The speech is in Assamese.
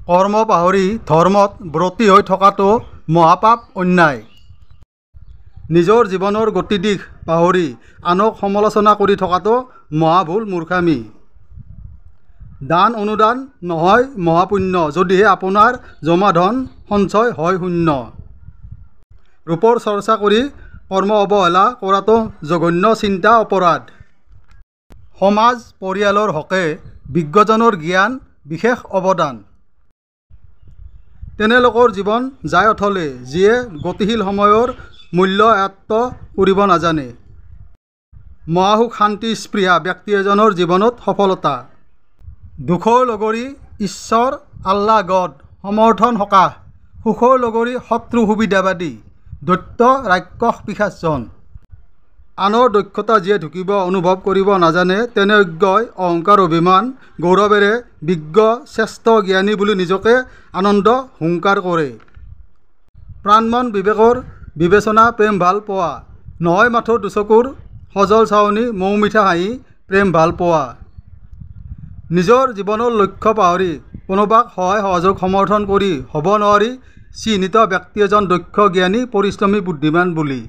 কৰ্ম পাহৰি ধৰ্মত ব্ৰতী হৈ থকাটো মহাপাপ অন্যায়। নিজৰ জীৱনৰ গতিদিশ পাহৰি আনক সমালোচনা কৰি থকাটো মহাভুল মূৰ্খামি। দান অনুদান নহয় মহাপুণ্য যদিহে আপোনাৰ জমা ধন সঞ্চয় হয় শূন্য। ৰূপৰ চৰ্চা কৰি কৰ্ম অৱহেলা কৰাটো জঘন্য চিন্তা অপৰাধ। সমাজ পৰিয়ালৰ হকে বিজ্ঞজনৰ জ্ঞান বিশেষ অৱদান। তেনে লোকৰ জীৱন যায় অথলে যিয়ে গতিশীল সময়ৰ মূল্য আয়ত্ত কৰিব নাজানে। মহাসুখ শান্তি স্পৃহা ব্যক্তি এজনৰ জীৱনত সফলতা। দুখৰ লগৰী ঈশ্বৰ আল্লাহ গড সমৰ্থন সকাহ। সুখৰ লগৰী শত্ৰু সুবিধাবাদী দৈত্য ৰাক্ষস পিশাচজন। আনৰ দক্ষতা যিয়ে ঢুকিব অনুভৱ কৰিব নাজানে তেনে অজ্ঞই অহংকাৰ অভিমান গৌৰৱেৰে বিজ্ঞ শ্ৰেষ্ঠ জ্ঞানী বুলি নিজকে আনন্দ হুংকাৰ কৰে। প্ৰাণ মন বিবেকৰ বিবেচনা প্ৰেম ভাল পোৱা নহয় মাথো দুচকুৰ সজল চাৱনি মৌ মিঠা হাঁহি প্ৰেম ভাল পোৱা। নিজৰ জীৱনৰ লক্ষ্য পাহৰি কোনোবাক সহায় সহযোগ সমৰ্থন কৰি হ'ব নোৱাৰি চিহ্নিত ব্যক্তি এজন দক্ষ জ্ঞানী পৰিশ্ৰমী বুদ্ধিমান বুলি।